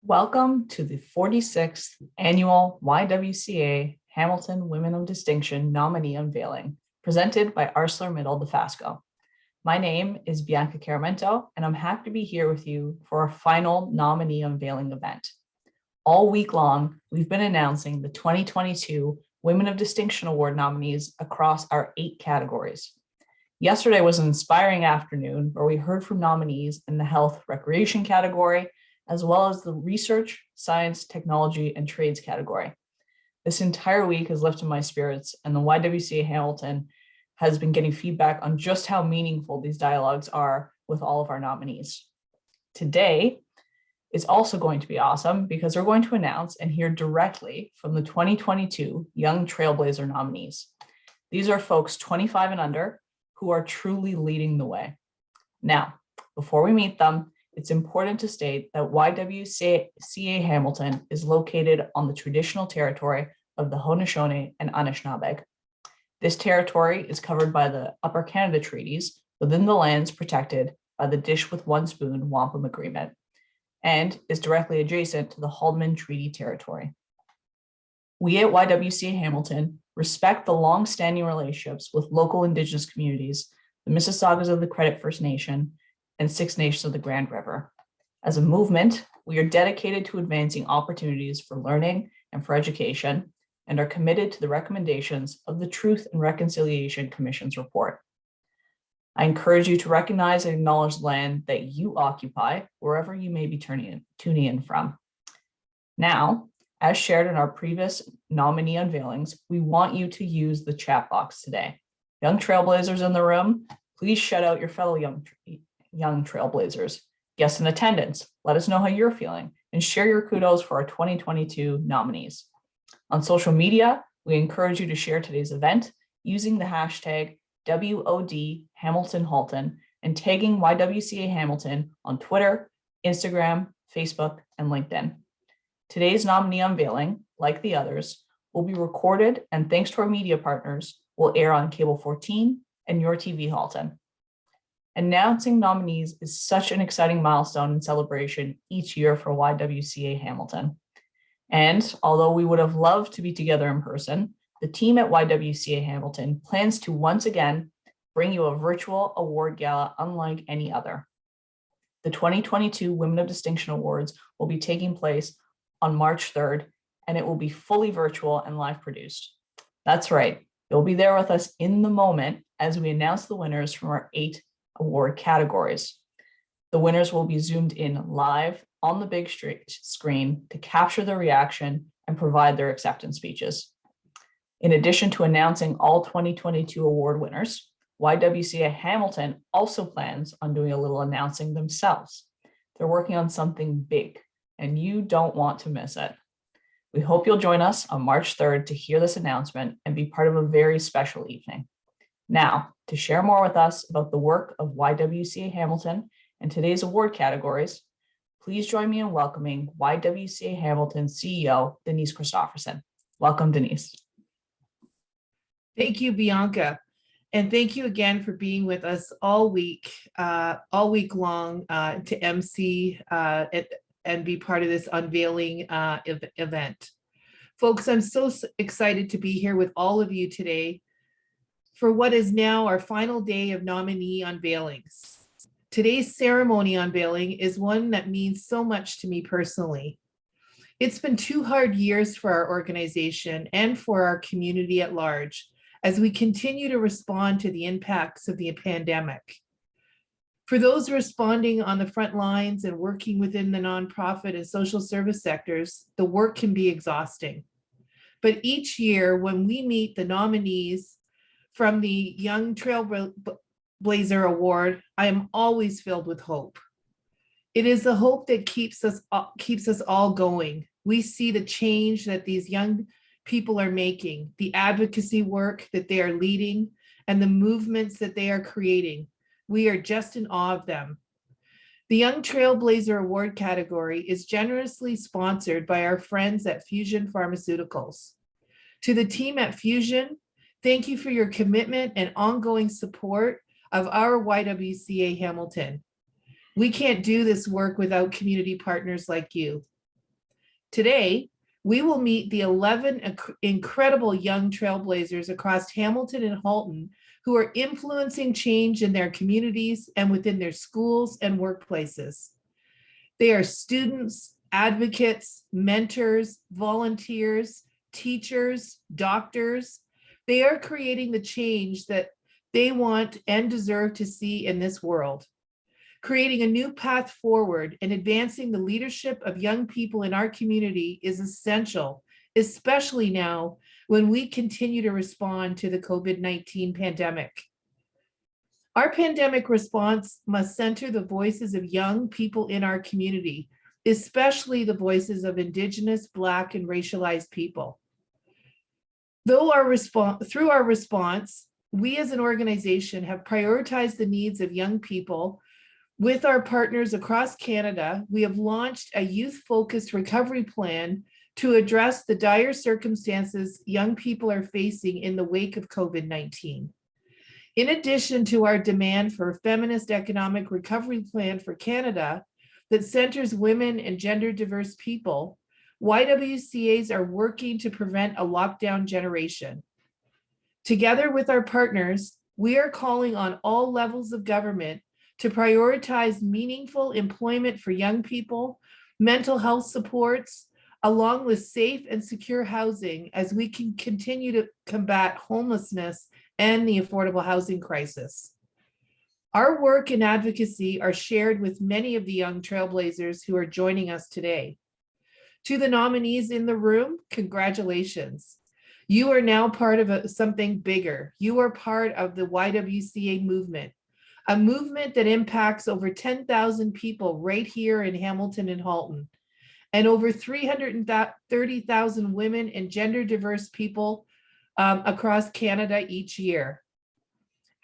Welcome to the 46th Annual YWCA Hamilton Women of Distinction nominee unveiling, presented by ArcelorMittal Dofasco. My name is Bianca Caramento, and I'm happy to be here with you for our final nominee unveiling event. All week long, we've been announcing the 2022 Women of Distinction Award nominees across our 8 categories. Yesterday was an inspiring afternoon where we heard from nominees in the health recreation category, as well as the research, science, technology, and trades category. This entire week has lifted my spirits, and the YWCA Hamilton has been getting feedback on just how meaningful these dialogues are with all of our nominees. Today is also going to be awesome because we're going to announce and hear directly from the 2022 Young Trailblazer nominees. These are folks 25 and under who are truly leading the way. Now, before we meet them, it's important to state that YWCA Hamilton is located on the traditional territory of the Haudenosaunee and Anishinaabe. This territory is covered by the Upper Canada Treaties within the lands protected by the Dish with One Spoon Wampum Agreement and is directly adjacent to the Haldeman Treaty Territory. We at YWCA Hamilton respect the long-standing relationships with local Indigenous communities, the Mississaugas of the Credit First Nation, and Six Nations of the Grand River. As a movement, we are dedicated to advancing opportunities for learning and for education, and are committed to the recommendations of the Truth and Reconciliation Commission's report. I encourage you to recognize and acknowledge the land that you occupy wherever you may be tuning in from. Now, as shared in our previous nominee unveilings, we want you to use the chat box today. Young Trailblazers in the room, please shout out your fellow young Trailblazers. Guests in attendance, let us know how you're feeling and share your kudos for our 2022 nominees. On social media, we encourage you to share today's event using the hashtag WOD Hamilton Halton and tagging YWCA Hamilton on Twitter, Instagram, Facebook, and LinkedIn. Today's nominee unveiling, like the others, will be recorded and thanks to our media partners, will air on Cable 14 and Your TV Halton. Announcing nominees is such an exciting milestone and celebration each year for YWCA Hamilton. And although we would have loved to be together in person, the team at YWCA Hamilton plans to once again bring you a virtual award gala unlike any other. The 2022 Women of Distinction Awards will be taking place on March 3rd, and it will be fully virtual and live produced. That's right, you'll be there with us in the moment as we announce the winners from our 8 award categories. The winners will be zoomed in live on the big screen to capture their reaction and provide their acceptance speeches. In addition to announcing all 2022 award winners, YWCA Hamilton also plans on doing a little announcing themselves. They're working on something big, and you don't want to miss it. We hope you'll join us on March 3rd to hear this announcement and be part of a very special evening. Now, to share more with us about the work of YWCA Hamilton and today's award categories, please join me in welcoming YWCA Hamilton CEO, Denise Christopherson. Welcome, Denise. Thank you, Bianca. And thank you again for being with us all week long to MC and be part of this unveiling event. Folks, I'm so excited to be here with all of you today for what is now our final day of nominee unveilings. Today's ceremony unveiling is one that means so much to me personally. It's been 2 hard years for our organization and for our community at large as we continue to respond to the impacts of the pandemic. For those responding on the front lines and working within the nonprofit and social service sectors, the work can be exhausting. But each year when we meet the nominees from the Young Trailblazer Award, I am always filled with hope. It is the hope that keeps us all going. We see the change that these young people are making, the advocacy work that they are leading, and the movements that they are creating. We are just in awe of them. The Young Trailblazer Award category is generously sponsored by our friends at Fusion Pharmaceuticals. To the team at Fusion, thank you for your commitment and ongoing support of our YWCA Hamilton. We can't do this work without community partners like you. Today, we will meet the 11 incredible young trailblazers across Hamilton and Halton who are influencing change in their communities and within their schools and workplaces. They are students, advocates, mentors, volunteers, teachers, doctors. They are creating the change that they want and deserve to see in this world. Creating a new path forward and advancing the leadership of young people in our community is essential, especially now when we continue to respond to the COVID-19 pandemic. Our pandemic response must center the voices of young people in our community, especially the voices of Indigenous, Black, and racialized people. Through our response, we as an organization have prioritized the needs of young people. With our partners across Canada, we have launched a youth-focused recovery plan to address the dire circumstances young people are facing in the wake of COVID-19. In addition to our demand for a feminist economic recovery plan for Canada that centers women and gender diverse people, YWCAs are working to prevent a lockdown generation. Together with our partners, we are calling on all levels of government to prioritize meaningful employment for young people, mental health supports, along with safe and secure housing as we can continue to combat homelessness and the affordable housing crisis. Our work and advocacy are shared with many of the young trailblazers who are joining us today. To the nominees in the room, congratulations. You are now part of something bigger. You are part of the YWCA movement, a movement that impacts over 10,000 people right here in Hamilton and Halton, and over 330,000 women and gender diverse people across Canada each year.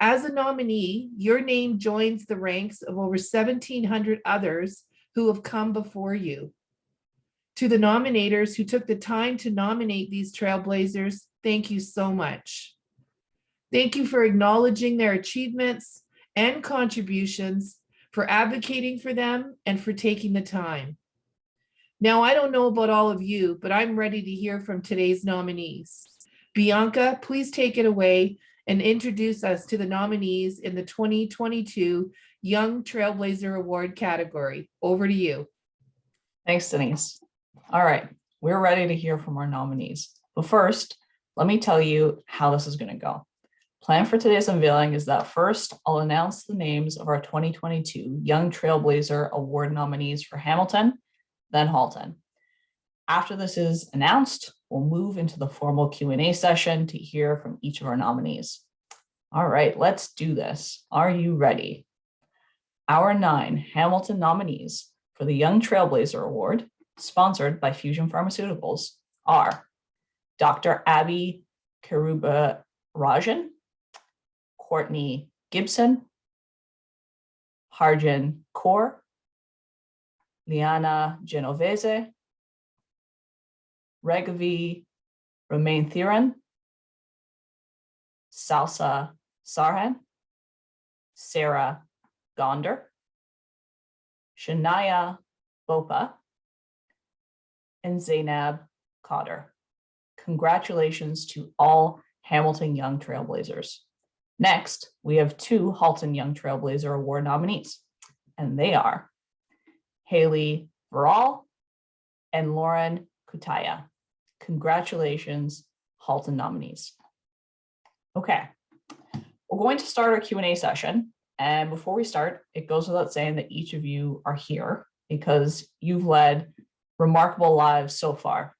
As a nominee, your name joins the ranks of over 1,700 others who have come before you. To the nominators who took the time to nominate these trailblazers, thank you so much. Thank you for acknowledging their achievements and contributions, for advocating for them, and for taking the time. Now, I don't know about all of you, but I'm ready to hear from today's nominees. Bianca, please take it away and introduce us to the nominees in the 2022 Young Trailblazer Award category. Over to you. Thanks, Denise. All right, we're ready to hear from our nominees. But first, let me tell you how this is going to go. Plan for today's unveiling is that first, I'll announce the names of our 2022 Young Trailblazer Award nominees for Hamilton, then Halton. After this is announced, we'll move into the formal Q&A session to hear from each of our nominees. All right, let's do this. Are you ready? Our 9 Hamilton nominees for the Young Trailblazer Award, sponsored by Fusion Pharmaceuticals, are Dr. Abby Karubarajan, Courtney Gibson, Harjan Kaur, Leanna Genovese, Raghavi Thiran, Salsa Sarhan, Sarah Gonder, Shania Bopa, and Zainab Coder. Congratulations to all Hamilton Young Trailblazers. Next, we have 2 Halton Young Trailblazer Award nominees, and they are Haley Verrell and Lauren Kataya. Congratulations, Halton nominees. Okay, we're going to start our Q&A session. And before we start, it goes without saying that each of you are here because you've led remarkable lives so far.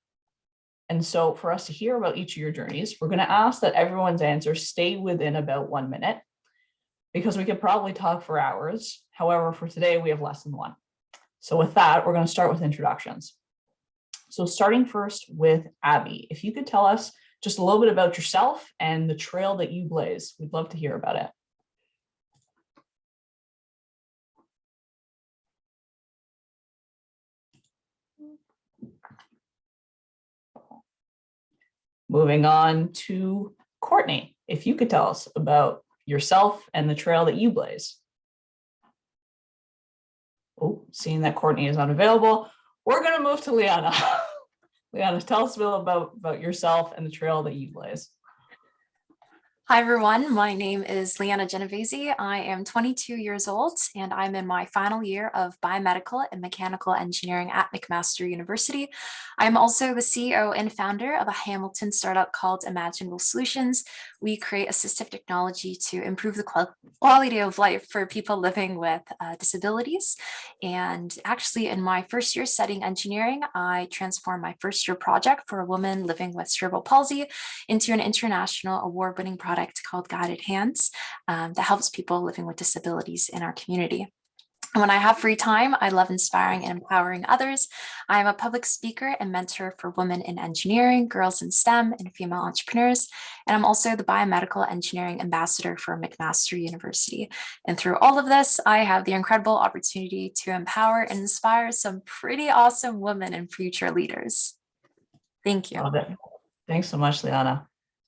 And so for us to hear about each of your journeys, we're going to ask that everyone's answers stay within about 1 minute because we could probably talk for hours. However, for today, we have less than 1. So with that, we're going to start with introductions. So starting first with Abby, if you could tell us just a little bit about yourself and the trail that you blaze, we'd love to hear about it. Moving on to Courtney, if you could tell us about yourself and the trail that you blaze. Oh, seeing that Courtney is unavailable, we're going to move to Leanna. Leanna, tell us a little about yourself and the trail that you blaze. Hi, everyone. My name is Leanna Genovese. I am 22 years old, and I'm in my final year of biomedical and mechanical engineering at McMaster University. I'm also the CEO and founder of a Hamilton startup called Imaginable Solutions. We create assistive technology to improve the quality of life for people living with disabilities. And actually, in my first year studying engineering, I transformed my first year project for a woman living with cerebral palsy into an international award-winning product called Guided Hands that helps people living with disabilities in our community. And when I have free time, I love inspiring and empowering others. I am a public speaker and mentor for women in engineering, girls in STEM, and female entrepreneurs. And I'm also the biomedical engineering ambassador for McMaster University. And through all of this, I have the incredible opportunity to empower and inspire some pretty awesome women and future leaders. Thank you. Love it. Thanks so much, Leanna.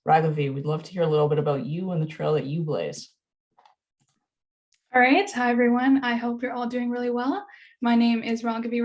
Raghavi, we'd love to hear a little bit about you and the trail that you blaze. All right. Hi, everyone. I hope you're all doing really well. My name is Raghavi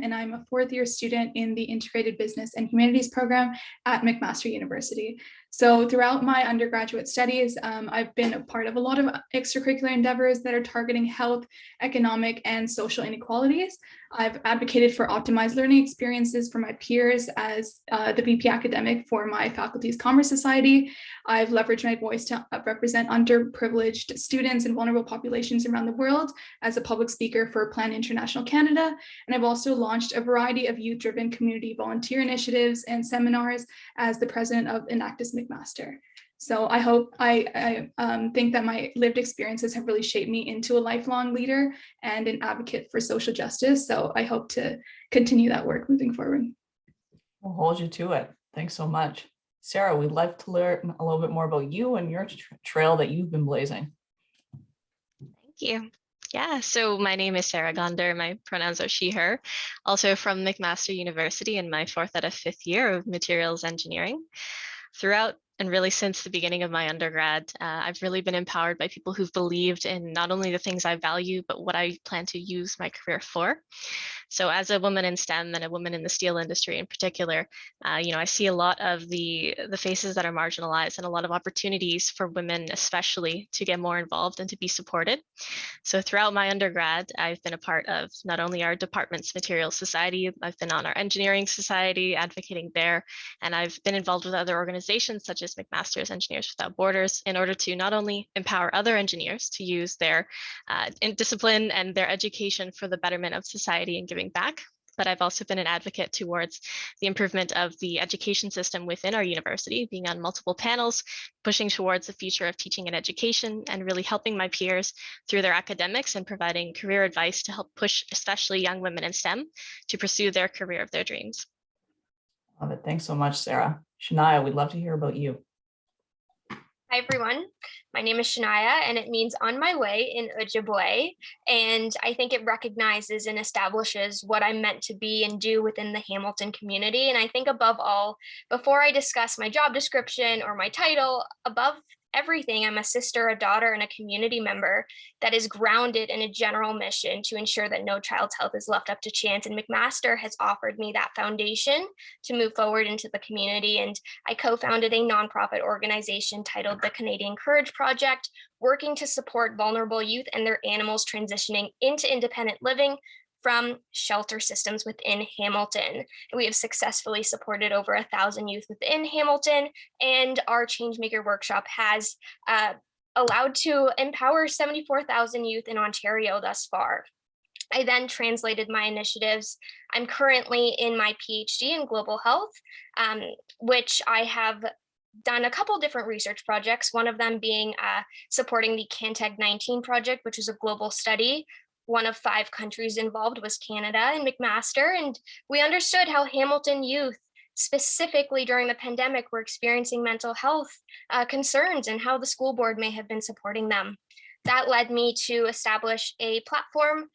and I'm a fourth year student in the Integrated Business and Humanities program at McMaster University. So throughout my undergraduate studies, I've been a part of a lot of extracurricular endeavors that are targeting health, economic, and social inequalities. I've advocated for optimized learning experiences for my peers as the VP academic for my faculty's Commerce Society. I've leveraged my voice to represent underprivileged students and vulnerable populations around the world as a public speaker for Plan International Canada. And I've also launched a variety of youth-driven community volunteer initiatives and seminars as the president of Enactus McMaster. So I hope, I think that my lived experiences have really shaped me into a lifelong leader and an advocate for social justice. So I hope to continue that work moving forward. We'll hold you to it. Thanks so much. Sarah, we'd like to learn a little bit more about you and your trail that you've been blazing. Thank you. Yeah, so my name is Sarah Gonder. My pronouns are she, her. Also from McMaster University in my fourth out of fifth year of materials engineering. Throughout and really since the beginning of my undergrad, I've really been empowered by people who've believed in not only the things I value, but what I plan to use my career for. So as a woman in STEM and a woman in the steel industry in particular, I see a lot of the faces that are marginalized and a lot of opportunities for women, especially, to get more involved and to be supported. So throughout my undergrad, I've been a part of not only our department's materials society, I've been on our engineering society, advocating there, and I've been involved with other organizations such as McMaster's Engineers Without Borders in order to not only empower other engineers to use their discipline and their education for the betterment of society and giving back, but I've also been an advocate towards the improvement of the education system within our university, being on multiple panels, pushing towards the future of teaching and education, and really helping my peers through their academics and providing career advice to help push especially young women in STEM to pursue their career of their dreams. Love it. Thanks so much, Sarah. Shania, we'd love to hear about you. Hi, everyone. My name is Shania, and it means on my way in Ojibwe. And I think it recognizes and establishes what I'm meant to be and do within the Hamilton community. And I think above all, before I discuss my job description or my title, above everything, I'm a sister, a daughter, and a community member that is grounded in a general mission to ensure that no child's health is left up to chance. And McMaster has offered me that foundation to move forward into the community. And I co-founded a nonprofit organization titled the Canadian Courage Project, working to support vulnerable youth and their animals transitioning into independent living from shelter systems within Hamilton. We have successfully supported over 1,000 youth within Hamilton, and our Changemaker workshop has allowed to empower 74,000 youth in Ontario thus far. I then translated my initiatives. I'm currently in my PhD in global health, which I have done a couple different research projects, one of them being supporting the CanTech 19 project, which is a global study. One of 5 countries involved was Canada and McMaster, and we understood how Hamilton youth, specifically during the pandemic, were experiencing mental health concerns and how the school board may have been supporting them. That led me to establish a platform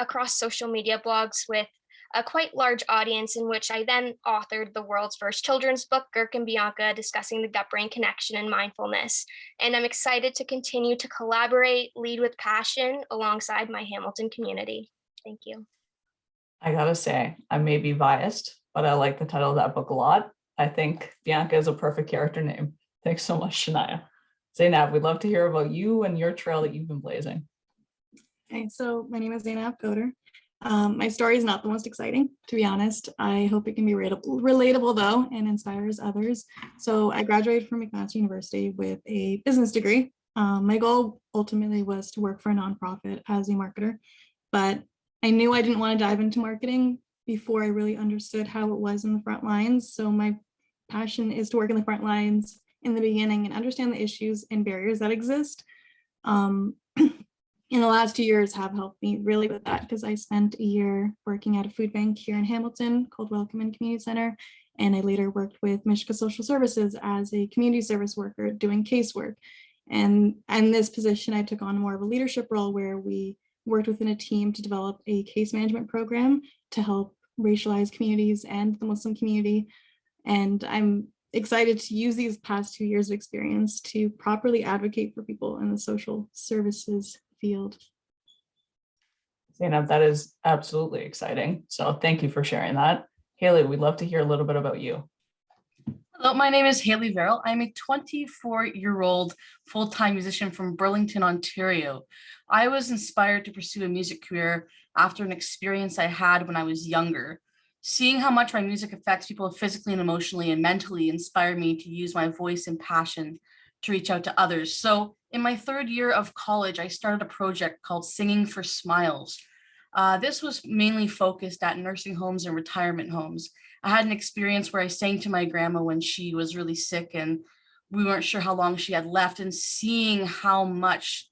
across social media blogs with a quite large audience, in which I then authored the world's first children's book, Girk and Bianca, discussing the gut-brain connection and mindfulness. And I'm excited to continue to collaborate, lead with passion alongside my Hamilton community. Thank you. I gotta say, I may be biased, but I like the title of that book a lot. I think Bianca is a perfect character name. Thanks so much, Shania. Zainab, we'd love to hear about you and your trail that you've been blazing. Okay, so my name is Zainab Coder. My story is not the most exciting, to be honest. I hope it can be relatable though, and inspires others. So I graduated from McMaster University with a business degree. My goal ultimately was to work for a nonprofit as a marketer, but I knew I didn't want to dive into marketing before I really understood how it was in the front lines. So my passion is to work in the front lines in the beginning and understand the issues and barriers that exist. In the last 2 years have helped me really with that, because I spent a year working at a food bank here in Hamilton called Welcome and Community Center. And I later worked with Michigan Social Services as a community service worker doing casework. And in this position, I took on more of a leadership role where we worked within a team to develop a case management program to help racialized communities and the Muslim community. And I'm excited to use these past 2 years of experience to properly advocate for people in the social services field. Zainab, that is absolutely exciting. So thank you for sharing that. Haley, we'd love to hear a little bit about you. Hello, my name is Haley Verrell. I'm a 24-year-old full-time musician from Burlington, Ontario. I was inspired to pursue a music career after an experience I had when I was younger. Seeing how much my music affects people physically and emotionally and mentally inspired me to use my voice and passion to reach out to others. So in my 3rd year of college, I started a project called Singing for Smiles. This was mainly focused at nursing homes and retirement homes. I had an experience where I sang to my grandma when she was really sick and we weren't sure how long she had left, and seeing how much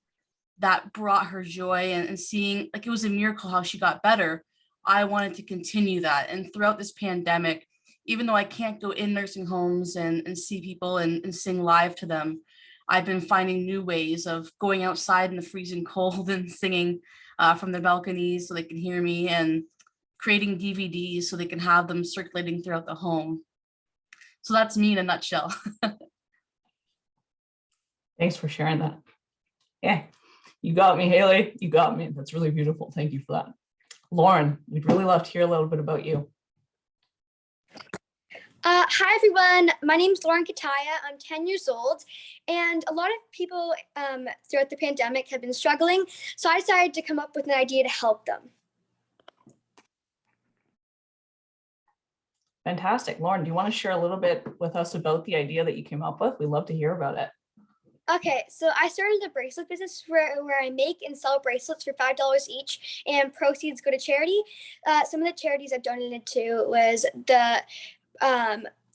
that brought her joy and seeing like it was a miracle how she got better. I wanted to continue that. And throughout this pandemic, even though I can't go in nursing homes and see people and sing live to them, I've been finding new ways of going outside in the freezing cold and singing from the balconies so they can hear me, and creating DVDs so they can have them circulating throughout the home. So that's me in a nutshell. Thanks for sharing that. Yeah, you got me, Haley. You got me. That's really beautiful. Thank you for that. Lauren, we'd really love to hear a little bit about you. Hi, everyone. My name is Lauren Kataya. I'm 10 years old, and a lot of people throughout the pandemic have been struggling, so I decided to come up with an idea to help them. Fantastic. Lauren, do you want to share a little bit with us about the idea that you came up with? We'd love to hear about it. Okay, so I started a bracelet business where I make and sell bracelets for $5 each, and proceeds go to charity. Some of the charities I've donated to was the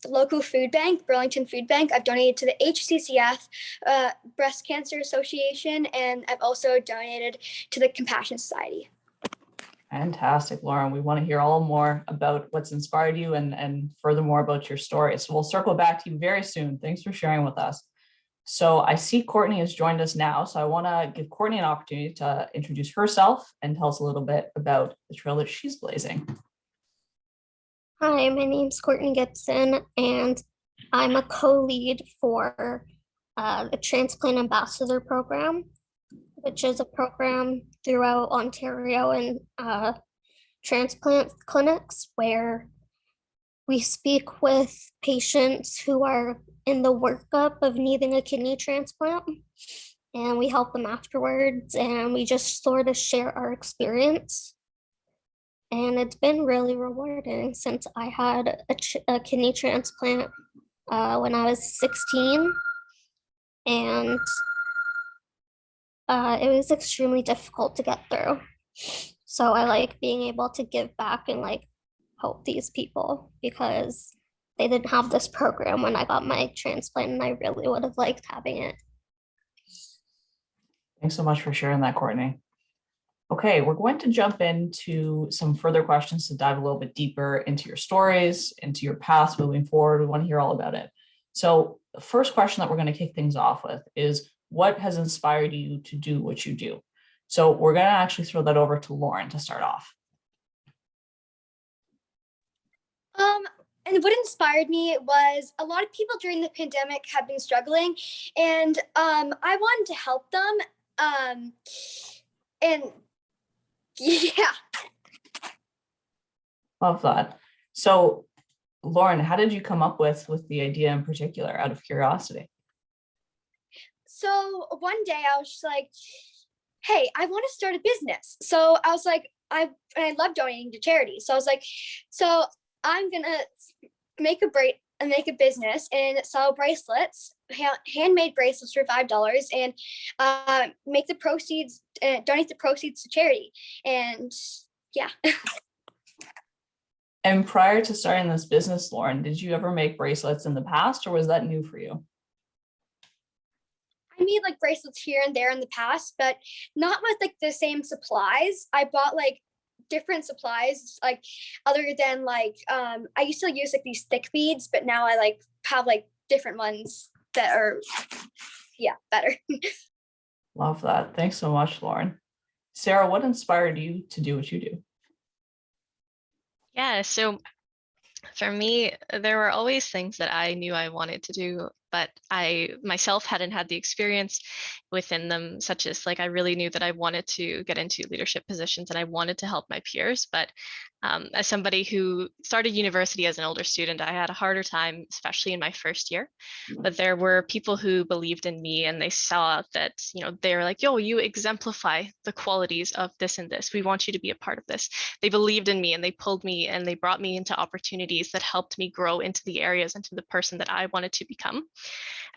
local food bank, Burlington Food Bank. I've donated to the HCCF, Breast Cancer Association, and I've also donated to the Compassion Society. Fantastic, Lauren. We want to hear all more about what's inspired you and furthermore about your story. So we'll circle back to you very soon. Thanks for sharing with us. So I see Courtney has joined us now. So I want to give Courtney an opportunity to introduce herself and tell us a little bit about the trail that she's blazing. Hi, my name's Courtney Gibson, and I'm a co-lead for the Transplant Ambassador Program, which is a program throughout Ontario and transplant clinics where we speak with patients who are in the workup of needing a kidney transplant, and we help them afterwards, and we just sort of share our experience. And it's been really rewarding since I had a kidney transplant when I was 16, and it was extremely difficult to get through. So I like being able to give back and like help these people, because they didn't have this program when I got my transplant, and I really would have liked having it. Thanks so much for sharing that, Courtney. Okay, we're going to jump into some further questions to dive a little bit deeper into your stories, into your paths moving forward. We want to hear all about it. So the first question that we're going to kick things off with is, what has inspired you to do what you do? So we're going to actually throw that over to Lauren to start off. And what inspired me was a lot of people during the pandemic have been struggling, and I wanted to help them. And yeah. Love that. So Lauren, how did you come up with the idea in particular, out of curiosity? So one day I was just like, hey, I want to start a business. So I was like, I love donating to charity. So I was like, so I'm gonna make a business and sell bracelets, handmade bracelets for $5, and make the proceeds, donate the proceeds to charity. And yeah. And prior to starting this business, Lauren, did you ever make bracelets in the past, or was that new for you? I made like bracelets here and there in the past, but not with like the same supplies. I bought like different supplies, like other than like I used to use like these thick beads, but now I like have like different ones that are better. Love that. Thanks so much, Lauren. Sarah, what inspired you to do what you do? Yeah, so for me, there were always things that I knew I wanted to do, but I myself hadn't had the experience within them, such as like I really knew that I wanted to get into leadership positions and I wanted to help my peers. But as somebody who started university as an older student, I had a harder time, especially in my first year. But there were people who believed in me and they saw that, they were like, yo, you exemplify the qualities of this and this. We want you to be a part of this. They believed in me and they pulled me and they brought me into opportunities that helped me grow into the areas, into the person that I wanted to become.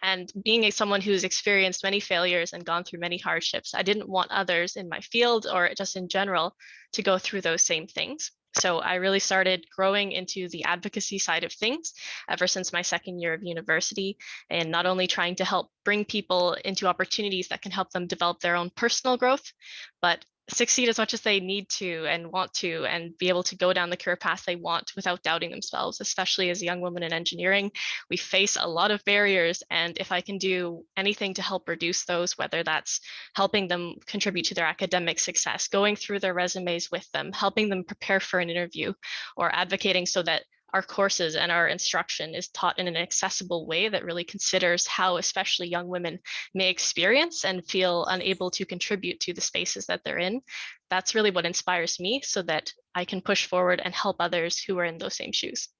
And being someone who's experienced many failures and gone through many hardships, I didn't want others in my field or just in general to go through those same things. So I really started growing into the advocacy side of things ever since my second year of university, and not only trying to help bring people into opportunities that can help them develop their own personal growth, but succeed as much as they need to and want to, and be able to go down the career path they want without doubting themselves. Especially as a young woman in engineering, we face a lot of barriers, and if I can do anything to help reduce those, whether that's helping them contribute to their academic success, going through their resumes with them, helping them prepare for an interview, or advocating so that our courses and our instruction is taught in an accessible way that really considers how especially young women may experience and feel unable to contribute to the spaces that they're in. That's really what inspires me, so that I can push forward and help others who are in those same shoes.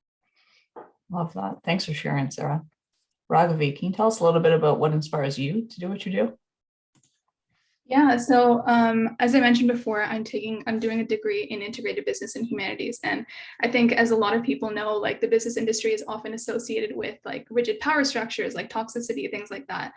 Love that. Thanks for sharing, Sarah. Raghavi, can you tell us a little bit about what inspires you to do what you do? Yeah, so as I mentioned before, I'm doing a degree in integrated business and humanities. And I think, as a lot of people know, like the business industry is often associated with like rigid power structures, like toxicity, things like that.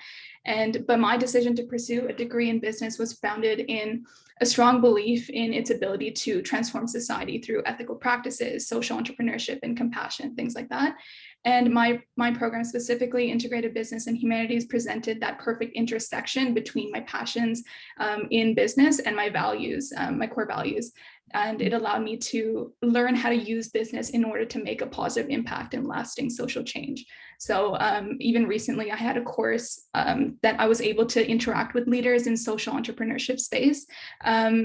But my decision to pursue a degree in business was founded in a strong belief in its ability to transform society through ethical practices, social entrepreneurship, and compassion, things like that. And my program, specifically integrated business and humanities, presented that perfect intersection between my passions in business and my values, my core values. And it allowed me to learn how to use business in order to make a positive impact and lasting social change. So even recently, I had a course that I was able to interact with leaders in social entrepreneurship space.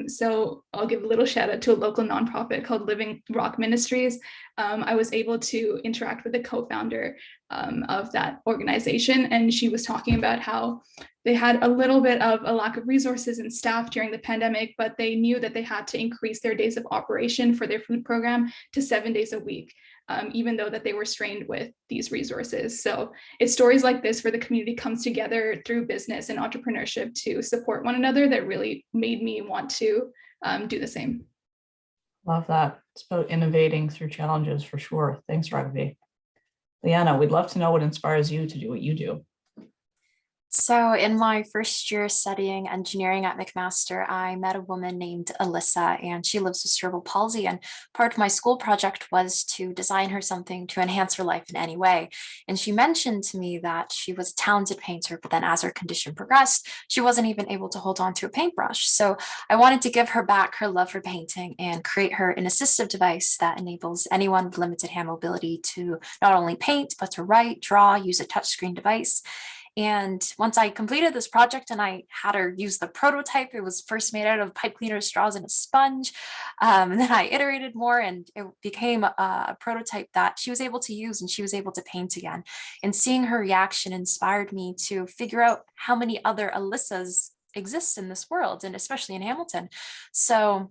So I'll give a little shout out to a local nonprofit called Living Rock Ministries. I was able to interact with the co-founder of that organization, and she was talking about how they had a little bit of a lack of resources and staff during the pandemic, but they knew that they had to increase their days of operation for their food program to 7 days a week, even though that they were strained with these resources. So it's stories like this where the community comes together through business and entrepreneurship to support one another that really made me want to do the same. Love that. It's about innovating through challenges for sure. Thanks, Raghavi. Leanna, we'd love to know what inspires you to do what you do. So in my first year studying engineering at McMaster, I met a woman named Alyssa, and she lives with cerebral palsy. And part of my school project was to design her something to enhance her life in any way. And she mentioned to me that she was a talented painter, but then as her condition progressed, she wasn't even able to hold on to a paintbrush. So I wanted to give her back her love for painting and create her an assistive device that enables anyone with limited hand mobility to not only paint, but to write, draw, use a touchscreen device. And once I completed this project and I had her use the prototype, it was first made out of pipe cleaner straws and a sponge. And then I iterated more and it became a prototype that she was able to use and she was able to paint again. And seeing her reaction inspired me to figure out how many other Alyssas exist in this world, and especially in Hamilton. So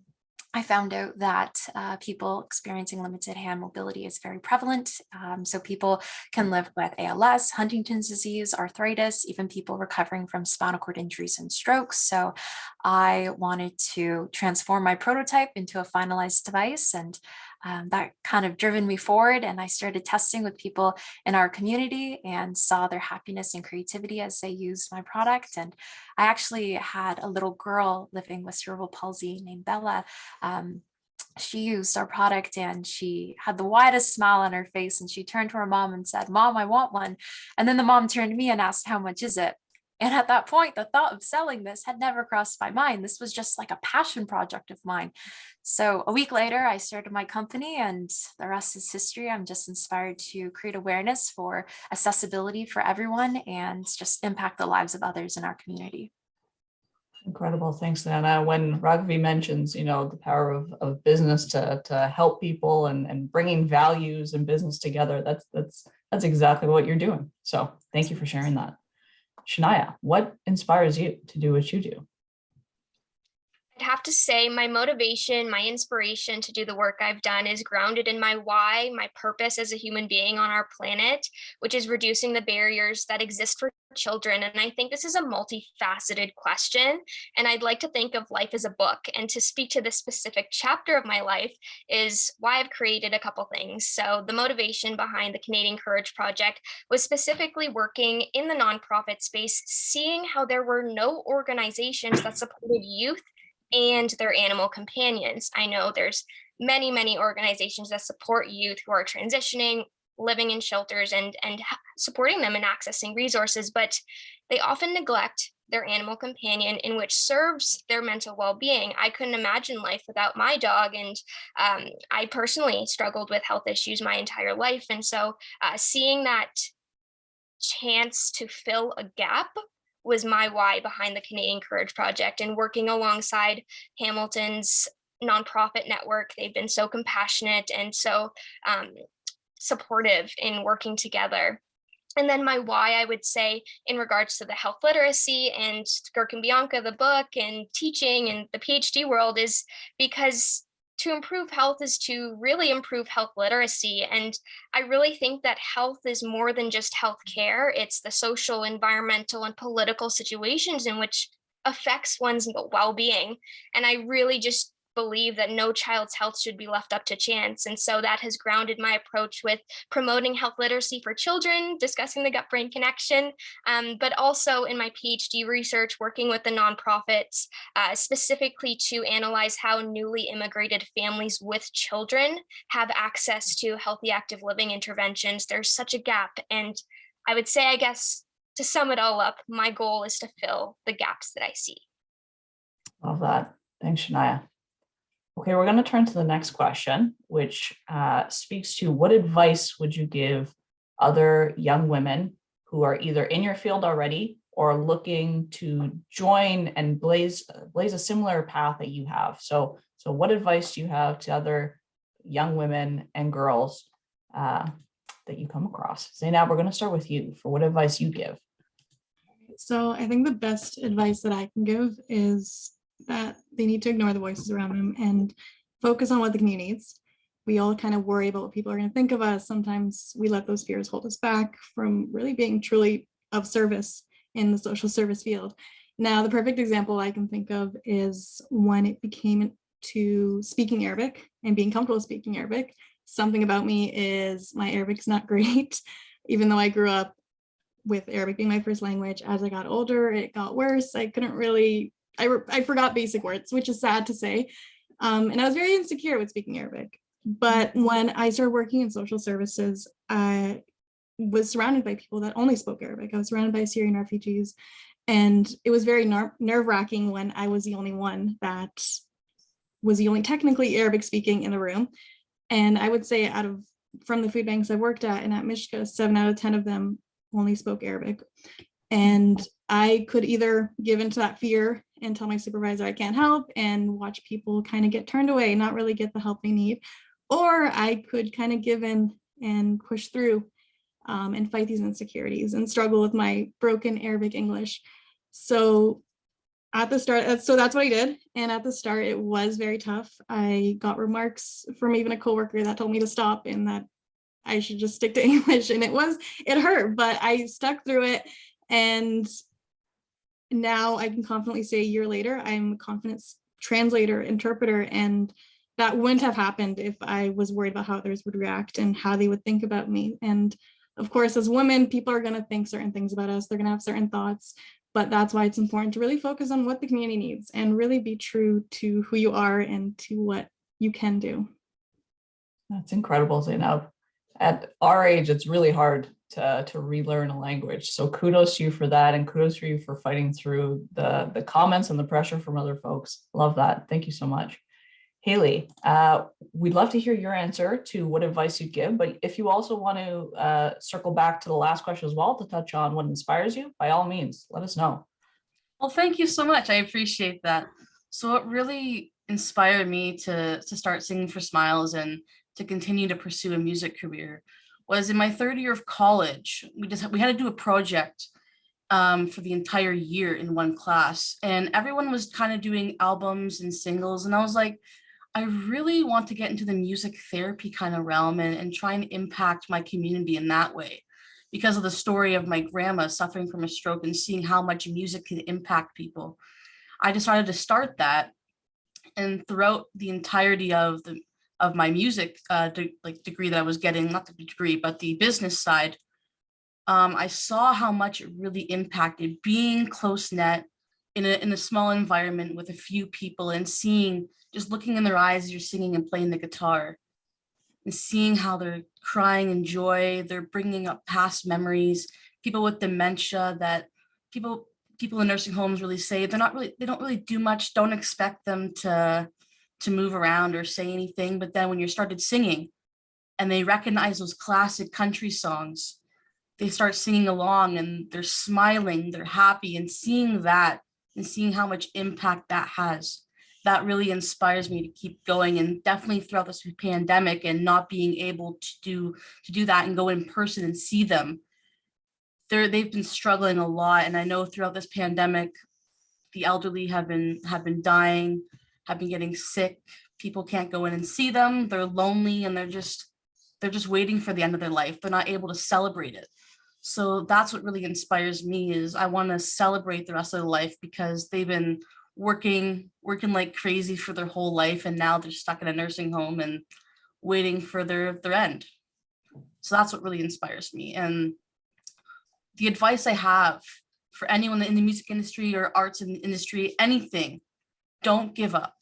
I found out that people experiencing limited hand mobility is very prevalent. So people can live with ALS, Huntington's disease, arthritis, even people recovering from spinal cord injuries and strokes. So I wanted to transform my prototype into a finalized device, and that kind of driven me forward. And I started testing with people in our community and saw their happiness and creativity as they used my product. And I actually had a little girl living with cerebral palsy named Bella. She used our product and she had the widest smile on her face, and she turned to her mom and said, "Mom, I want one." And then the mom turned to me and asked, "How much is it?" And at that point, the thought of selling this had never crossed my mind. This was just like a passion project of mine. So a week later, I started my company, and the rest is history. I'm just inspired to create awareness for accessibility for everyone and just impact the lives of others in our community. Incredible. Thanks, Nana. When Raghavi mentions, the power of business to help people and bringing values and business together, that's exactly what you're doing. So thank you for sharing that. Shania, what inspires you to do what you do? I'd have to say my motivation, my inspiration to do the work I've done is grounded in my why, my purpose as a human being on our planet, which is reducing the barriers that exist for children. And I think this is a multifaceted question. And I'd like to think of life as a book. And to speak to this specific chapter of my life is why I've created a couple things. So the motivation behind the Canadian Courage Project was specifically working in the nonprofit space, seeing how there were no organizations that supported youth and their animal companions. I know there's many organizations that support youth who are transitioning, living in shelters, and supporting them and accessing resources, but they often neglect their animal companion, in which serves their mental well-being. I couldn't imagine life without my dog, and I personally struggled with health issues my entire life. And so seeing that chance to fill a gap was my why behind the Canadian Courage Project, and working alongside Hamilton's nonprofit network. They've been so compassionate and so supportive in working together. And then my why, I would say, in regards to the health literacy and Girk and Bianca, the book, and teaching and the PhD world, is because to improve health is to really improve health literacy. And I really think that health is more than just health care. It's the social, environmental, and political situations in which affects one's well-being. And I really just believe that no child's health should be left up to chance. And so that has grounded my approach with promoting health literacy for children, discussing the gut-brain connection, but also in my PhD research, working with the nonprofits, specifically to analyze how newly immigrated families with children have access to healthy, active living interventions. There's such a gap. And I would say, I guess, to sum it all up, my goal is to fill the gaps that I see. Love that. Thanks, Shania. Okay, we're going to turn to the next question, which speaks to what advice would you give other young women who are either in your field already or looking to join and blaze a similar path that you have? So what advice do you have to other young women and girls that you come across? Zainab, we're going to start with you for what advice you give. So I think the best advice that I can give is that they need to ignore the voices around them and focus on what the community needs. We all kind of worry about what people are going to think of us. Sometimes we let those fears hold us back from really being truly of service in the social service field. Now, the perfect example I can think of is when it became to speaking Arabic and being comfortable speaking Arabic. Something about me is my Arabic's not great, even though I grew up with Arabic being my first language. As I got older, it got worse. I couldn't really I forgot basic words, which is sad to say. And I was very insecure with speaking Arabic. But when I started working in social services, I was surrounded by people that only spoke Arabic. I was surrounded by Syrian refugees. And it was very nerve-wracking when I was the only one that was the only technically Arabic speaking in the room. And I would say from the food banks I've worked at and at Mishka, 7 out of 10 of them only spoke Arabic. And I could either give into that fear and tell my supervisor I can't help and watch people kind of get turned away, not really get the help they need, or I could kind of give in and push through and fight these insecurities and struggle with my broken Arabic English. So at the start, so that's what I did. And at the start, it was very tough. I got remarks from even a coworker that told me to stop and that I should just stick to English. And it hurt, but I stuck through it. And now I can confidently say a year later, I'm a confident translator, interpreter, and that wouldn't have happened if I was worried about how others would react and how they would think about me. And of course, as women, people are going to think certain things about us. They're going to have certain thoughts, but that's why it's important to really focus on what the community needs and really be true to who you are and to what you can do. That's incredible, Zainab. At our age, it's really hard to relearn a language. So kudos to you for that, and kudos for you for fighting through the comments and the pressure from other folks. Love that. Thank you so much. Haley, we'd love to hear your answer to what advice you'd give, but if you also want to circle back to the last question as well to touch on what inspires you, by all means, let us know. Well, thank you so much. I appreciate that. So what really inspired me to start singing for Smiles and to continue to pursue a music career was in my third year of college. We had to do a project for the entire year in one class, and everyone was kind of doing albums and singles, and I was like, I really want to get into the music therapy kind of realm and try and impact my community in that way, because of the story of my grandma suffering from a stroke and seeing how much music can impact people. I decided to start that, and throughout the entirety of my music degree that I was getting, not the degree, but the business side, I saw how much it really impacted being close-knit in a small environment with a few people, and just looking in their eyes as you're singing and playing the guitar, and seeing how they're crying in joy, they're bringing up past memories, people with dementia that people in nursing homes really say they don't really do much, don't expect them to move around or say anything. But then when you started singing and they recognize those classic country songs, they start singing along and they're smiling, they're happy, and seeing that and seeing how much impact that has, that really inspires me to keep going. And definitely throughout this pandemic and not being able to do that and go in person and see them, they've been struggling a lot. And I know throughout this pandemic, the elderly have been dying, have been getting sick. People can't go in and see them. They're lonely, and they're just waiting for the end of their life. They're not able to celebrate it. So that's what really inspires me, is I want to celebrate the rest of their life, because they've been working like crazy for their whole life, and now they're stuck in a nursing home and waiting for their end. So that's what really inspires me. And the advice I have for anyone in the music industry or arts industry, anything, don't give up.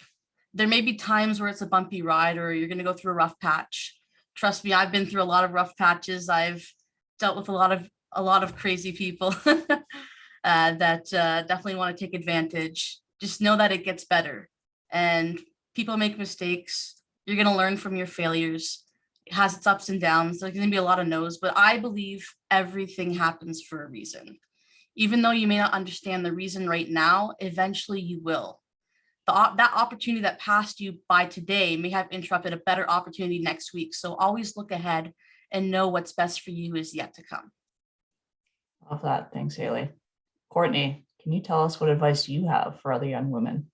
There may be times where it's a bumpy ride or you're going to go through a rough patch. Trust me, I've been through a lot of rough patches. I've dealt with a lot of crazy people that definitely want to take advantage. Just know that it gets better, and people make mistakes. You're going to learn from your failures. It has its ups and downs. There's going to be a lot of no's, but I believe everything happens for a reason. Even though you may not understand the reason right now, eventually you will. That opportunity that passed you by today may have interrupted a better opportunity next week. So always look ahead and know what's best for you is yet to come. Love that. Thanks, Haley. Courtney, can you tell us what advice you have for other young women?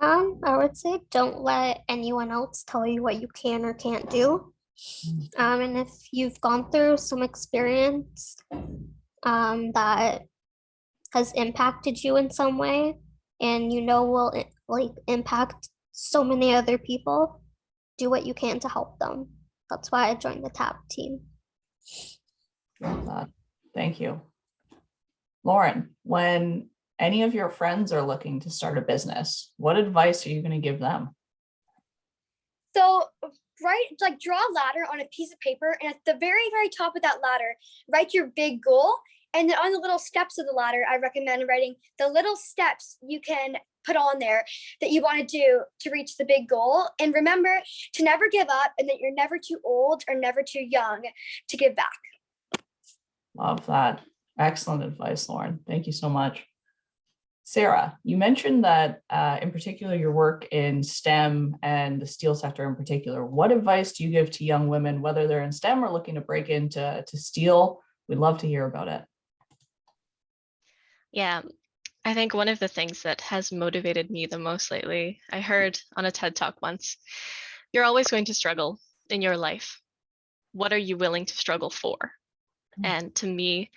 I would say don't let anyone else tell you what you can or can't do. And if you've gone through some experience that has impacted you in some way, and will impact so many other people, do what you can to help them. That's why I joined the TAP team. Love that. Thank you. Lauren, when any of your friends are looking to start a business, what advice are you going to give them? So draw a ladder on a piece of paper, and at the very, very top of that ladder, write your big goal. And then on the little steps of the ladder, I recommend writing the little steps you can put on there that you want to do to reach the big goal. And remember to never give up, and that you're never too old or never too young to give back. Love that. Excellent advice, Lauren. Thank you so much. Sarah, you mentioned that in particular your work in STEM and the steel sector in particular. What advice do you give to young women, whether they're in STEM or looking to break into steel? We'd love to hear about it. Yeah, I think one of the things that has motivated me the most lately, I heard on a TED Talk once, you're always going to struggle in your life. What are you willing to struggle for? And to me,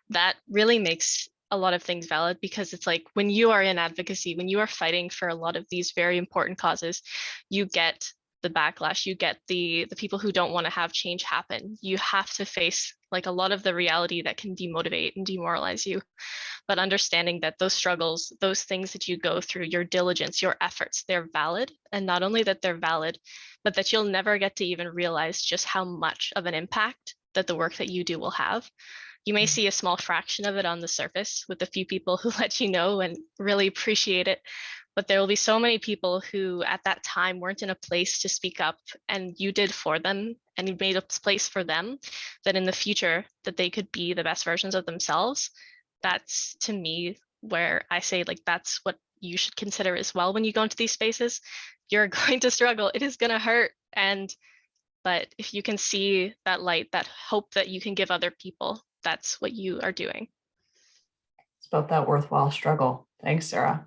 that really makes a lot of things valid, because it's like when you are in advocacy, when you are fighting for a lot of these very important causes, you get the backlash, you get the people who don't want to have change happen. You have to face like a lot of the reality that can demotivate and demoralize you. But understanding that those struggles, those things that you go through, your diligence, your efforts, they're valid. And not only that they're valid, but that you'll never get to even realize just how much of an impact that the work that you do will have. You may see a small fraction of it on the surface with a few people who let you know and really appreciate it. But there will be so many people who at that time weren't in a place to speak up, and you did for them, and you made a place for them, that in the future that they could be the best versions of themselves. That's, to me, where I say like that's what you should consider as well when you go into these spaces. You're going to struggle. It is going to hurt. But if you can see that light, that hope that you can give other people, that's what you are doing. It's about that worthwhile struggle. Thanks, Sarah.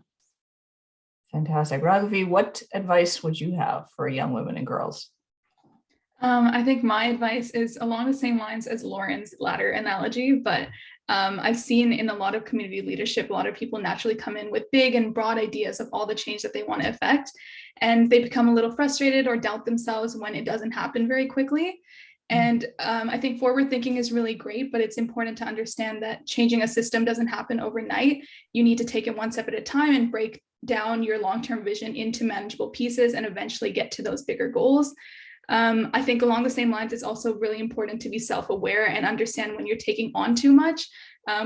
Fantastic. Raghavi, what advice would you have for young women and girls? I think my advice is along the same lines as Lauren's ladder analogy, but I've seen in a lot of community leadership, a lot of people naturally come in with big and broad ideas of all the change that they want to affect, and they become a little frustrated or doubt themselves when it doesn't happen very quickly. And I think forward thinking is really great, but it's important to understand that changing a system doesn't happen overnight. You need to take it one step at a time and break down your long-term vision into manageable pieces and eventually get to those bigger goals. I think along the same lines, it's also really important to be self-aware and understand when you're taking on too much,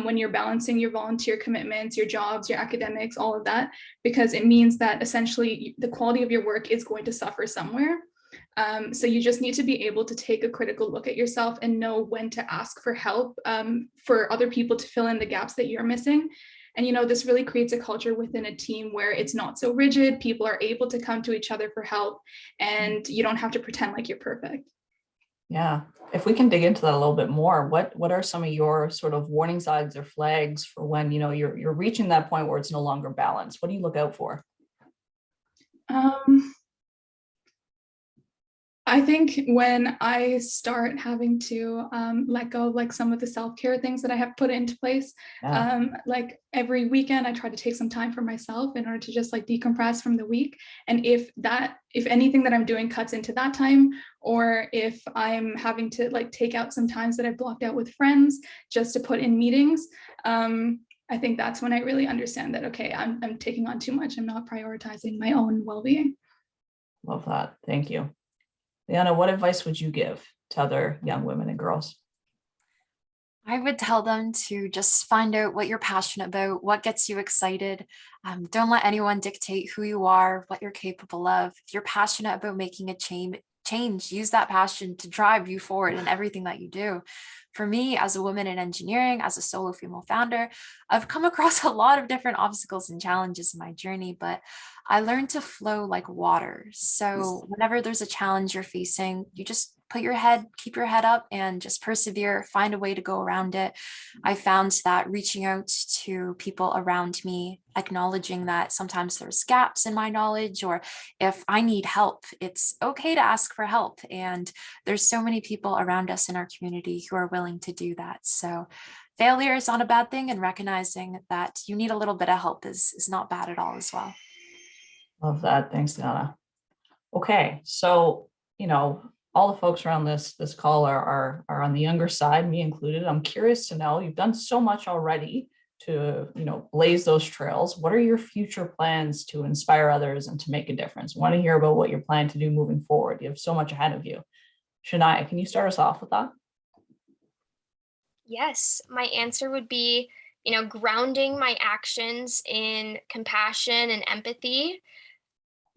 when you're balancing your volunteer commitments, your jobs, your academics, all of that, because it means that essentially the quality of your work is going to suffer somewhere. So you just need to be able to take a critical look at yourself and know when to ask for help for other people to fill in the gaps that you're missing. And, this really creates a culture within a team where it's not so rigid. People are able to come to each other for help, and you don't have to pretend like you're perfect. Yeah. If we can dig into that a little bit more, what are some of your sort of warning signs or flags for when, you're reaching that point where it's no longer balanced? What do you look out for? I think when I start having to let go of like some of the self-care things that I have put into place, like every weekend, I try to take some time for myself in order to just like decompress from the week. And if anything that I'm doing cuts into that time, or if I'm having to like take out some times that I've blocked out with friends just to put in meetings, I think that's when I really understand that, okay, I'm taking on too much. I'm not prioritizing my own well-being. Love that. Thank you. Leanna, what advice would you give to other young women and girls? I would tell them to just find out what you're passionate about, what gets you excited. Don't let anyone dictate who you are, what you're capable of. If you're passionate about making a change, use that passion to drive you forward in everything that you do. For me, as a woman in engineering, as a solo female founder, I've come across a lot of different obstacles and challenges in my journey, but I learned to flow like water. So whenever there's a challenge you're facing, you just keep your head up and just persevere, find a way to go around it. I found that reaching out to people around me, acknowledging that sometimes there's gaps in my knowledge, or if I need help, it's okay to ask for help. And there's so many people around us in our community who are willing to do that. So failure is not a bad thing, and recognizing that you need a little bit of help is not bad at all as well. Love that. Thanks, Leanna. Okay. So, all the folks around this call are on the younger side, me included. I'm curious to know, you've done so much already to, blaze those trails. What are your future plans to inspire others and to make a difference? I want to hear about what you're planning to do moving forward. You have so much ahead of you. Shania, can you start us off with that? Yes, my answer would be, grounding my actions in compassion and empathy.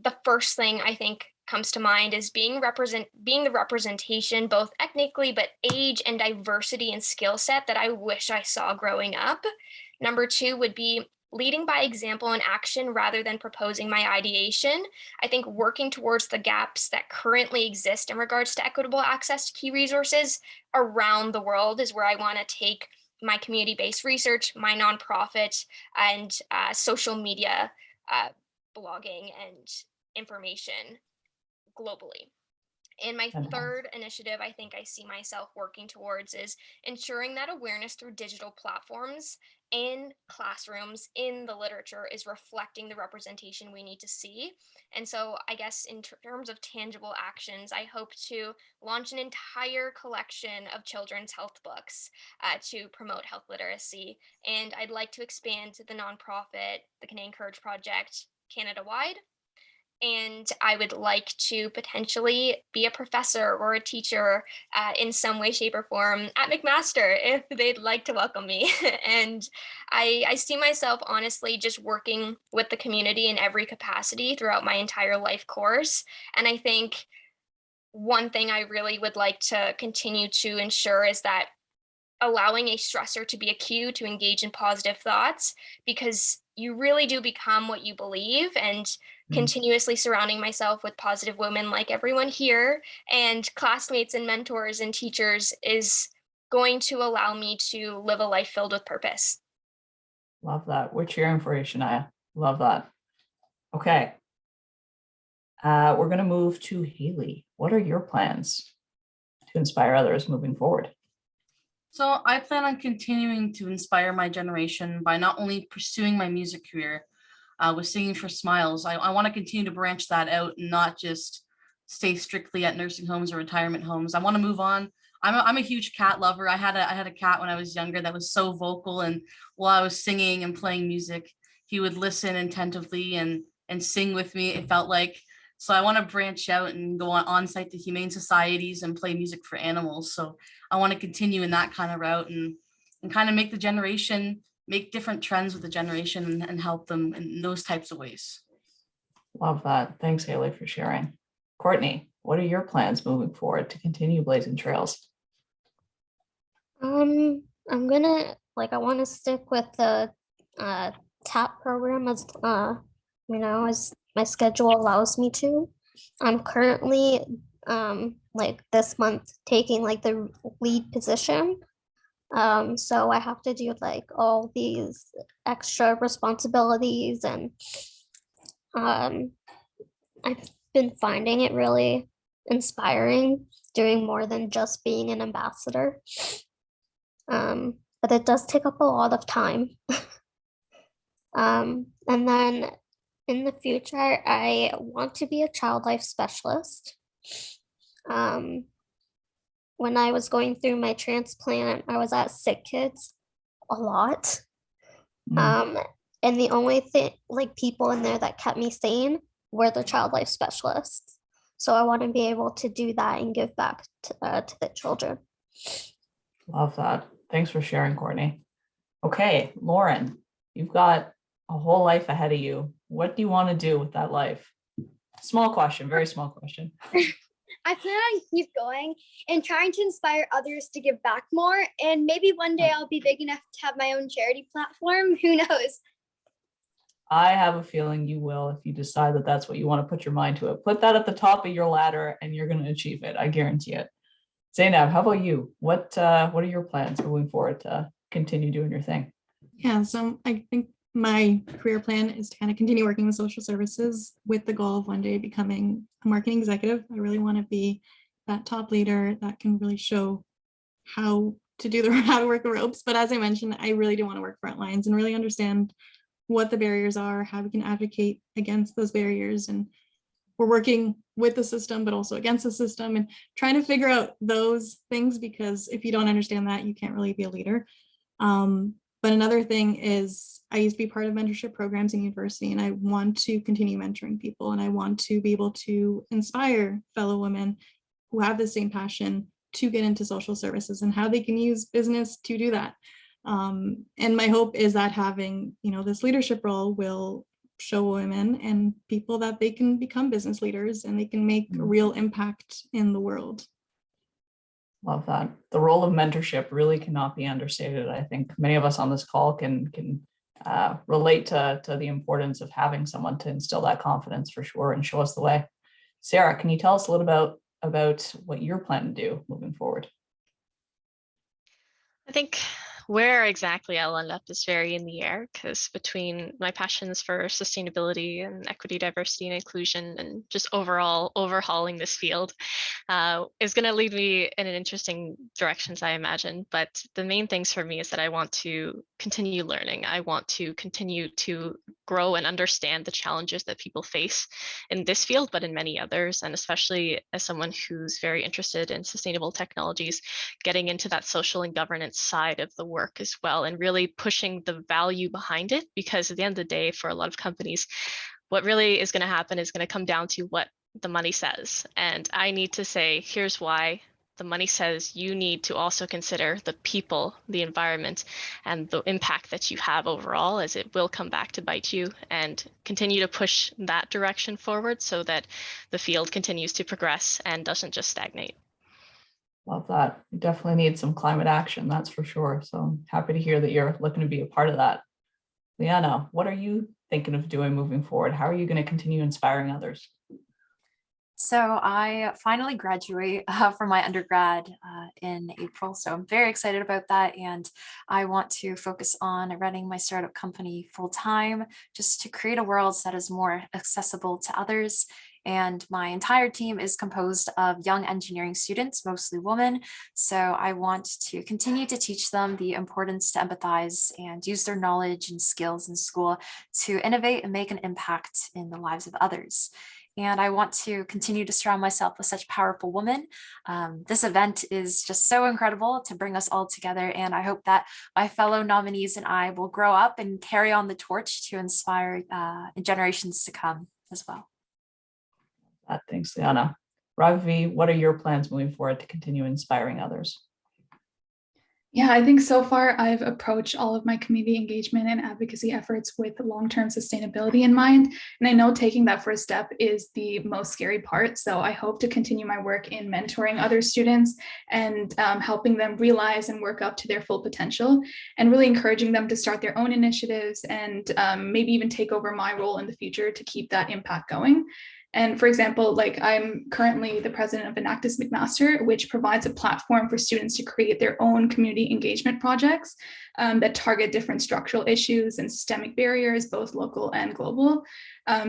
The first thing I think comes to mind is being the representation, both ethnically, but age and diversity and skill set that I wish I saw growing up. Number two would be leading by example and action rather than proposing my ideation. I think working towards the gaps that currently exist in regards to equitable access to key resources around the world is where I want to take my community-based research, my nonprofit, and social media blogging and information globally. And my third initiative I think I see myself working towards is ensuring that awareness through digital platforms in classrooms, in the literature, is reflecting the representation we need to see. And so I guess in terms of tangible actions, I hope to launch an entire collection of children's health books to promote health literacy. And I'd like to expand the nonprofit, the Canadian Courage Project, Canada-wide. And I would like to potentially be a professor or a teacher in some way, shape, or form at McMaster if they'd like to welcome me. And I see myself honestly just working with the community in every capacity throughout my entire life course. And I think one thing I really would like to continue to ensure is that allowing a stressor to be a cue to engage in positive thoughts, because you really do become what you believe. And continuously surrounding myself with positive women like everyone here and classmates and mentors and teachers is going to allow me to live a life filled with purpose. Love that. We're cheering for you, Shania. Love that. Okay. We're going to move to Haley. What are your plans to inspire others moving forward? So I plan on continuing to inspire my generation by not only pursuing my music career with Singing for Smiles. I want to continue to branch that out and not just stay strictly at nursing homes or retirement homes. I want to move on. I'm a huge cat lover. I had a cat when I was younger that was so vocal, and while I was singing and playing music, he would listen attentively and sing with me, it felt like. So I want to branch out and go on site to humane societies and play music for animals. So I want to continue in that kind of route and kind of make different trends with the generation and help them in those types of ways. Love that. Thanks, Haley, for sharing. Courtney, what are your plans moving forward to continue blazing trails? I want to stick with the TAP program as as my schedule allows me to. I'm currently this month taking the lead position. So I have to do all these extra responsibilities, and I've been finding it really inspiring doing more than just being an ambassador. But it does take up a lot of time. And then in the future, I want to be a child life specialist. When I was going through my transplant, I was at Sick Kids a lot. And the only thing, people in there that kept me sane were the child life specialists. So I want to be able to do that and give back to the children. Love that. Thanks for sharing, Courtney. Okay, Lauren, you've got a whole life ahead of you. What do you want to do with that life? Small question, very small question. I plan on keep going and trying to inspire others to give back more. And maybe one day I'll be big enough to have my own charity platform. Who knows? I have a feeling you will if you decide that that's what you want to put your mind to it. Put that at the top of your ladder and you're going to achieve it. I guarantee it. Zainab, how about you? What are your plans moving forward to continue doing your thing? Yeah, so I think my career plan is to kind of continue working with social services with the goal of one day becoming a marketing executive. I really want to be that top leader that can really show how to work the ropes. But as I mentioned, I really do want to work front lines and really understand what the barriers are, how we can advocate against those barriers. And we're working with the system, but also against the system and trying to figure out those things, because if you don't understand that, you can't really be a leader. But another thing is I used to be part of mentorship programs in university, and I want to continue mentoring people, and I want to be able to inspire fellow women who have the same passion to get into social services and how they can use business to do that. And my hope is that having, this leadership role will show women and people that they can become business leaders and they can make a real impact in the world. Love that. The role of mentorship really cannot be understated. I think many of us on this call can relate to the importance of having someone to instill that confidence for sure and show us the way. Sarah, can you tell us a little about what you're planning to do moving forward? I think where exactly I'll end up is very in the air, because between my passions for sustainability and equity, diversity, and inclusion, and just overall overhauling this field, is going to lead me in an interesting directions, I imagine. But the main things for me is that I want to continue learning. I want to continue to grow and understand the challenges that people face in this field, but in many others. And especially as someone who's very interested in sustainable technologies, getting into that social and governance side of the work as well, and really pushing the value behind it. Because at the end of the day, for a lot of companies, what really is going to happen is going to come down to what the money says. And I need to say, here's why. The money says you need to also consider the people, the environment, and the impact that you have overall, as it will come back to bite you, and continue to push that direction forward so that the field continues to progress and doesn't just stagnate. Love that. We definitely need some climate action, that's for sure. So I'm happy to hear that you're looking to be a part of that. Leanna, what are you thinking of doing moving forward? How are you going to continue inspiring others? So I finally graduate from my undergrad in April. So I'm very excited about that. And I want to focus on running my startup company full time, just to create a world that is more accessible to others. And my entire team is composed of young engineering students, mostly women. So I want to continue to teach them the importance to empathize and use their knowledge and skills in school to innovate and make an impact in the lives of others. And I want to continue to surround myself with such powerful women. This event is just so incredible to bring us all together. And I hope that my fellow nominees and I will grow up and carry on the torch to inspire generations to come as well. Thanks, Leanna. Raghavi, what are your plans moving forward to continue inspiring others? Yeah, I think so far I've approached all of my community engagement and advocacy efforts with long-term sustainability in mind. And I know taking that first step is the most scary part. So I hope to continue my work in mentoring other students and helping them realize and work up to their full potential, and really encouraging them to start their own initiatives and maybe even take over my role in the future to keep that impact going. And for example, like I'm currently the president of Enactus McMaster, which provides a platform for students to create their own community engagement projects that target different structural issues and systemic barriers, both local and global.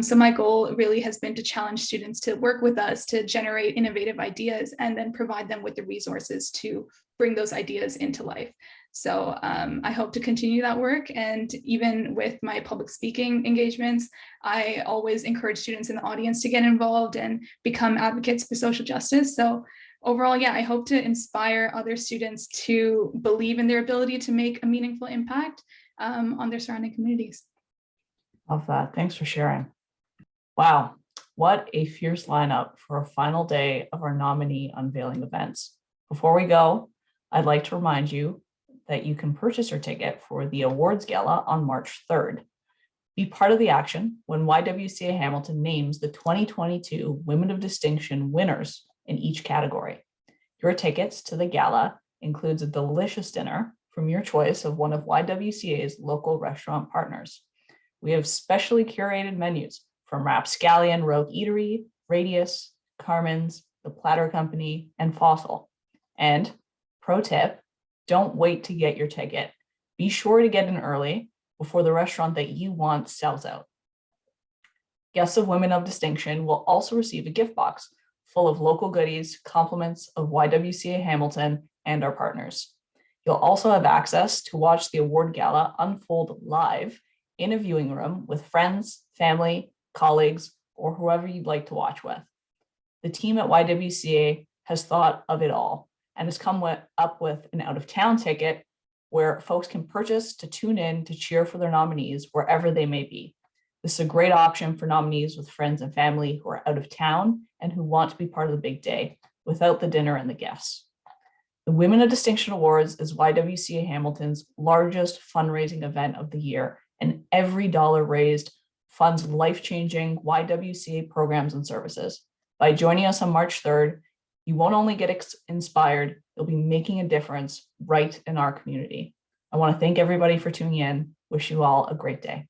So my goal really has been to challenge students to work with us to generate innovative ideas and then provide them with the resources to bring those ideas into life. So I hope to continue that work. And even with my public speaking engagements, I always encourage students in the audience to get involved and become advocates for social justice. So overall, yeah, I hope to inspire other students to believe in their ability to make a meaningful impact on their surrounding communities. Love that. Thanks for sharing. Wow, what a fierce lineup for a final day of our nominee unveiling events. Before we go, I'd like to remind you that you can purchase your ticket for the awards gala on March 3rd. Be part of the action when YWCA Hamilton names the 2022 Women of Distinction winners in each category. Your tickets to the gala includes a delicious dinner from your choice of one of YWCA's local restaurant partners. We have specially curated menus from Rapscallion Rogue Eatery, Radius, Carmen's, The Platter Company, and Fossil. And pro tip, don't wait to get your ticket. Be sure to get in early before the restaurant that you want sells out. Guests of Women of Distinction will also receive a gift box full of local goodies, compliments of YWCA Hamilton and our partners. You'll also have access to watch the award gala unfold live in a viewing room with friends, family, colleagues, or whoever you'd like to watch with. The team at YWCA has thought of it all and has come up with an out-of-town ticket where folks can purchase to tune in to cheer for their nominees wherever they may be. This is a great option for nominees with friends and family who are out of town and who want to be part of the big day without the dinner and the gifts. The Women of Distinction Awards is YWCA Hamilton's largest fundraising event of the year, and every dollar raised funds life-changing YWCA programs and services. By joining us on March 3rd, you won't only get inspired, you'll be making a difference right in our community. I want to thank everybody for tuning in. Wish you all a great day.